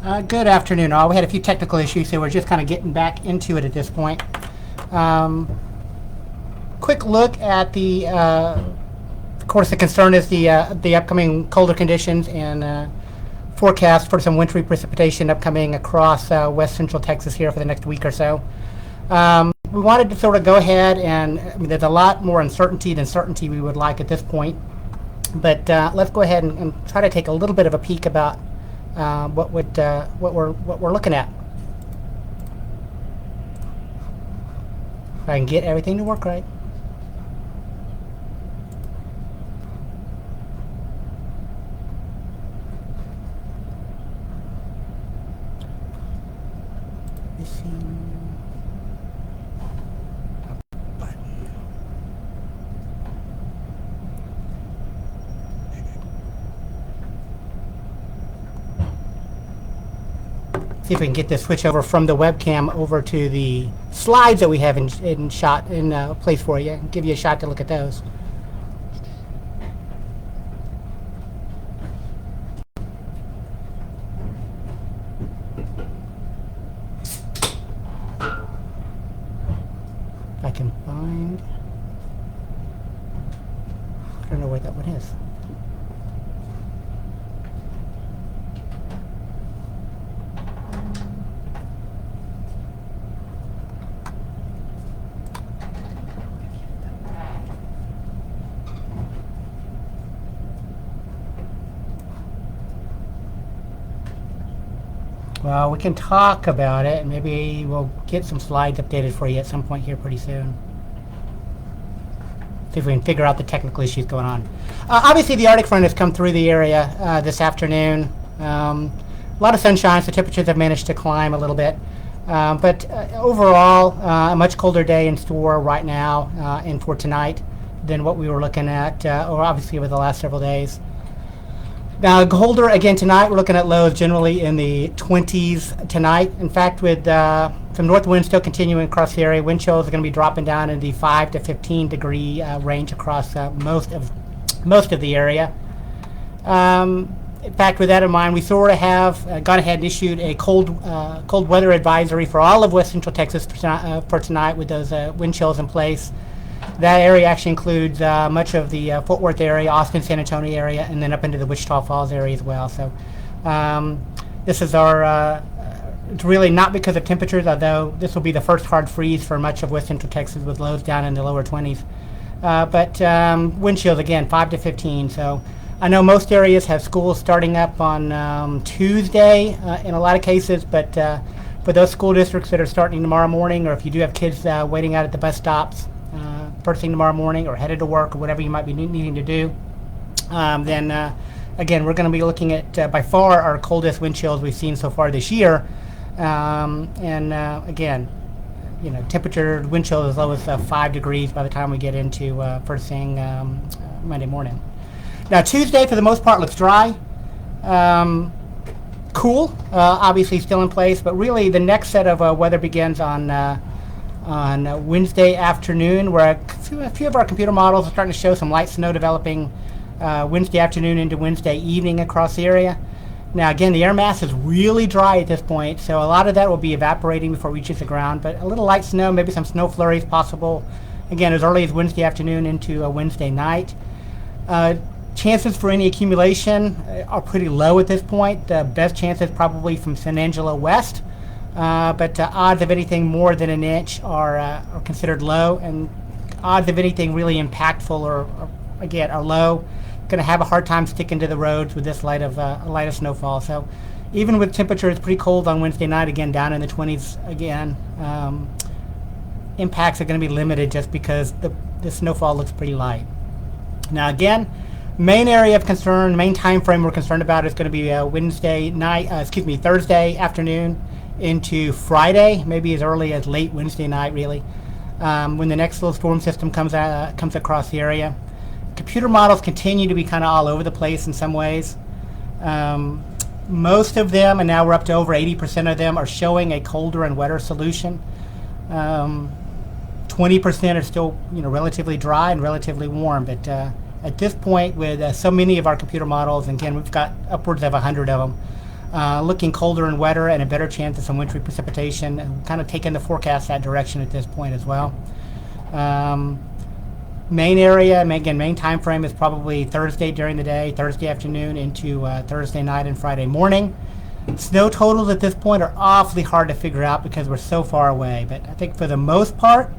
Good afternoon, all. We had a few technical issues, so we're just kind of getting back into it at this point. Quick look at the, of course, the concern is the upcoming colder conditions and forecast for some wintry precipitation upcoming across west central Texas here for the next week or so. We wanted to sort of go ahead and, there's a lot more uncertainty than certainty we would like at this point, but let's go ahead and try to take a little bit of a peek about what we're looking at. If I can get everything to work right. See if we can get this switch over from the webcam over to the slides that we have in place for you. Give you a shot to look at those. If I can find, I don't know where that one is. Well, we can talk about it, and maybe we'll get some slides updated for you at some point here pretty soon. See if we can figure out the technical issues going on. Obviously, the Arctic front has come through the area this afternoon. A lot of sunshine, so temperatures have managed to climb a little bit. But overall, a much colder day in store right now and for tonight than what we were looking at, or obviously over the last several days. Now, colder again tonight. We're looking at lows generally in the 20s tonight. In fact, with some north winds still continuing across the area, wind chills are going to be dropping down in the 5 to 15 degree range across most of the area. In fact, with that in mind, we sort of have gone ahead and issued a cold weather advisory for all of west central Texas for tonight with those wind chills in place. That area actually includes much of the Fort Worth area, Austin, San Antonio area, and then up into the Wichita Falls area as well. So this is our, it's really not because of temperatures, although this will be the first hard freeze for much of west central Texas with lows down in the lower 20s. But wind chills, again, 5 to 15. So I know most areas have schools starting up on Tuesday in a lot of cases, but for those school districts that are starting tomorrow morning, or if you do have kids waiting out at the bus stops, first thing tomorrow morning or headed to work or whatever you might be needing to do, then again, we're going to be looking at by far our coldest wind chills we've seen so far this year. Again, temperature wind chill as low as 5 degrees by the time we get into first thing Monday morning. Now Tuesday for the most part looks dry. Cool, obviously still in place, but really the next set of weather begins on Wednesday afternoon, where a few of our computer models are starting to show some light snow developing Wednesday afternoon into Wednesday evening across the area. Now again, the air mass is really dry at this point, so a lot of that will be evaporating before it reaches the ground, but a little light snow, maybe some snow flurries possible, again, as early as Wednesday afternoon into Wednesday night. Chances for any accumulation are pretty low at this point. The best chances probably from San Angelo west. But odds of anything more than an inch are considered low, and odds of anything really impactful are low. Going to have a hard time sticking to the roads with this light of snowfall. So even with temperatures pretty cold on Wednesday night, again down in the 20s again, impacts are going to be limited just because the snowfall looks pretty light. Now again, main area of concern, main time frame we're concerned about is going to be Thursday afternoon into Friday, maybe as early as late Wednesday night, really, when the next little storm system comes across the area. Computer models continue to be kind of all over the place in some ways. Most of them, and now we're up to over 80% of them, are showing a colder and wetter solution. 20% are still, relatively dry and relatively warm. But at this point, with so many of our computer models, and again, we've got upwards of 100 of them, looking colder and wetter and a better chance of some wintry precipitation, and kind of taking the forecast that direction at this point as well. Main area, main time frame is probably Thursday during the day, Thursday afternoon into Thursday night and Friday morning. Snow totals at this point are awfully hard to figure out because we're so far away, but I think for the most part,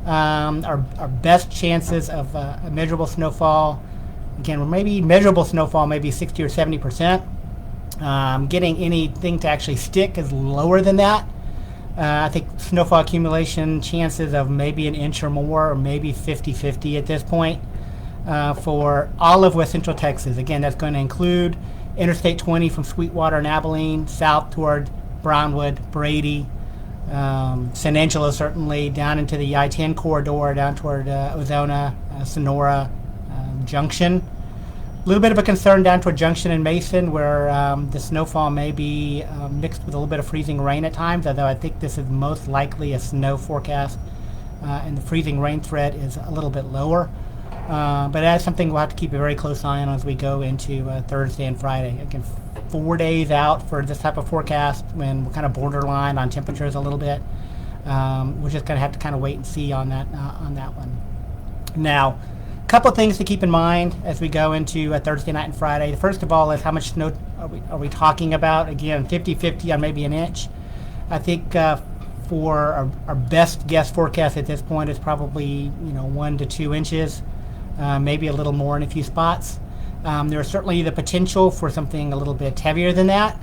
our best chances of a measurable snowfall, again, maybe measurable snowfall, maybe 60 or 70%. Getting anything to actually stick is lower than that. I think snowfall accumulation chances of maybe an inch or more, or maybe 50-50 at this point for all of West Central Texas. Again, that's going to include Interstate 20 from Sweetwater and Abilene, south toward Brownwood, Brady, San Angelo certainly, down into the I-10 corridor, down toward Ozona, Sonora, Junction. A little bit of a concern down toward Junction and Mason, where the snowfall may be mixed with a little bit of freezing rain at times, although I think this is most likely a snow forecast, and the freezing rain threat is a little bit lower. But that's something we'll have to keep a very close eye on as we go into Thursday and Friday. Again, 4 days out for this type of forecast, when we're kind of borderline on temperatures a little bit. We're just going to have to kind of wait and see on that one. Now, a couple of things to keep in mind as we go into Thursday night and Friday. The first of all is how much snow are we talking about? Again, 50-50 on maybe an inch. I think for our best guess forecast at this point is probably 1 to 2 inches, maybe a little more in a few spots. There is certainly the potential for something a little bit heavier than that.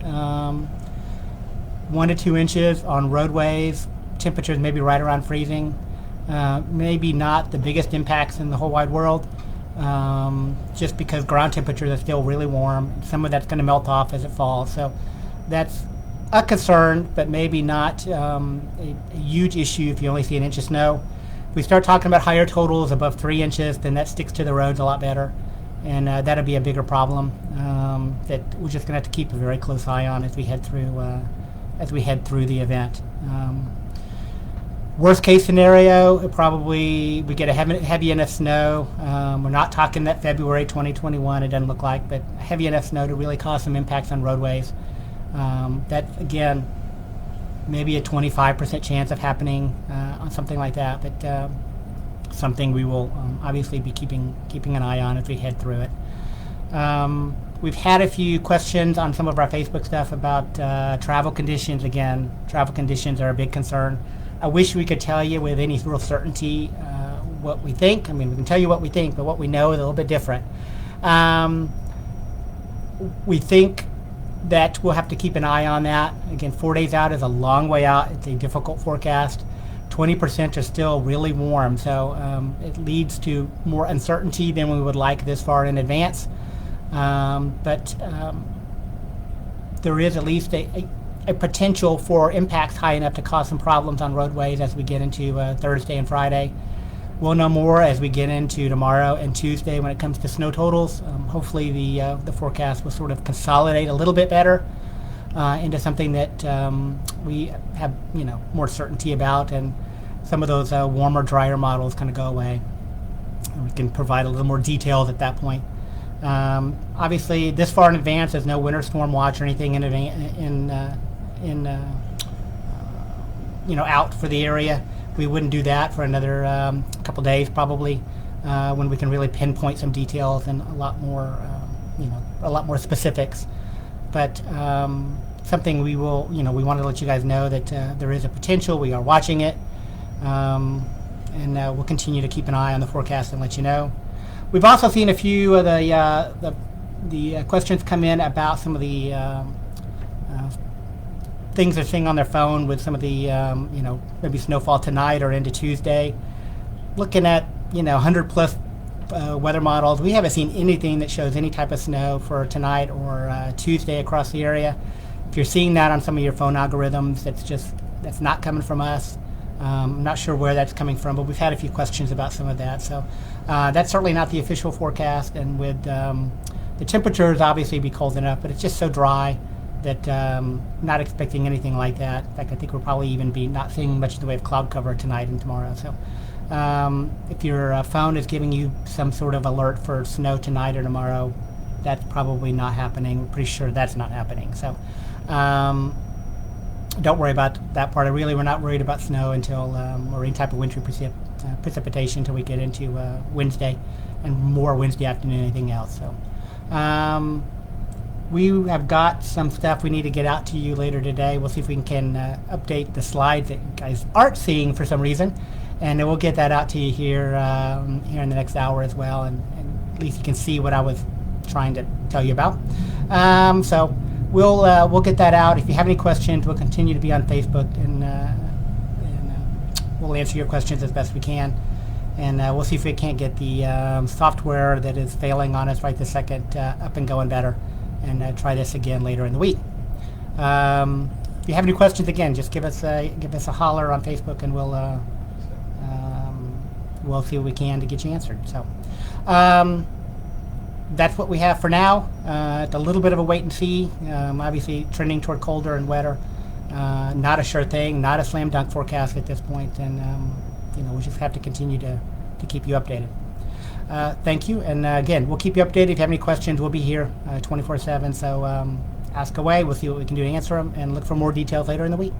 1 to 2 inches on roadways, temperatures maybe right around freezing. Maybe not the biggest impacts in the whole wide world, just because ground temperatures are still really warm. Some of that's going to melt off as it falls. So that's a concern, but maybe not a huge issue if you only see an inch of snow. If we start talking about higher totals above 3 inches, then that sticks to the roads a lot better. And that'll be a bigger problem that we're just going to have to keep a very close eye on as we head through the event. Worst case scenario, probably we get a heavy enough snow. We're not talking that February 2021, it doesn't look like, but heavy enough snow to really cause some impacts on roadways. That, again, maybe a 25% chance of happening on something like that, but something we will obviously be keeping an eye on as we head through it. We've had a few questions on some of our Facebook stuff about travel conditions. Again, travel conditions are a big concern. I wish we could tell you with any real certainty what we think. I mean, we can tell you what we think, but what we know is a little bit different. We think that we'll have to keep an eye on that. Again, 4 days out is a long way out. It's a difficult forecast. 20% are still really warm, so it leads to more uncertainty than we would like this far in advance. But there is at least a potential for impacts high enough to cause some problems on roadways as we get into Thursday and Friday. We'll know more as we get into tomorrow and Tuesday when it comes to snow totals. Hopefully the forecast will sort of consolidate a little bit better into something that we have more certainty about, and some of those warmer, drier models kind of go away. And we can provide a little more details at that point. Obviously, this far in advance, there's no winter storm watch or anything out for the area. We wouldn't do that for another couple days probably, when we can really pinpoint some details and a lot more specifics. But something we will, we want to let you guys know that there is a potential. We are watching it, and we'll continue to keep an eye on the forecast and let you know. We've also seen a few of the questions come in about some of the things they're seeing on their phone with some of the maybe snowfall tonight or into Tuesday. Looking at 100 plus weather models, we haven't seen anything that shows any type of snow for tonight or Tuesday across the area. If you're seeing that on some of your phone algorithms, that's not coming from us. I'm not sure where that's coming from, but we've had a few questions about some of that. So that's certainly not the official forecast, and with the temperatures obviously be cold enough, but it's just so dry that not expecting anything like that. In fact, I think we'll probably even be not seeing much in the way of cloud cover tonight and tomorrow. So if your phone is giving you some sort of alert for snow tonight or tomorrow, that's probably not happening. We're pretty sure that's not happening. So Um, don't worry about that part. We're not worried about snow until or any type of wintry precipitation until we get into Wednesday, and more Wednesday afternoon than anything else. So we have got some stuff we need to get out to you later today. We'll see if we can update the slides that you guys aren't seeing for some reason, and then we'll get that out to you here here in the next hour as well, and at least you can see what I was trying to tell you about. So we'll get that out. If you have any questions, we'll continue to be on Facebook, and we'll answer your questions as best we can. And we'll see if we can't get the software that is failing on us right this second up and going better, and try this again later in the week. If you have any questions, again, just give us a holler on Facebook, and we'll see what we can to get you answered. So that's what we have for now. It's a little bit of a wait and see. Obviously trending toward colder and wetter. Not a sure thing, not a slam dunk forecast at this point, and we'll just have to continue to keep you updated. Thank you, and again, we'll keep you updated. If you have any questions, we'll be here 24/7, so ask away. We'll see what we can do to answer them, and look for more details later in the week.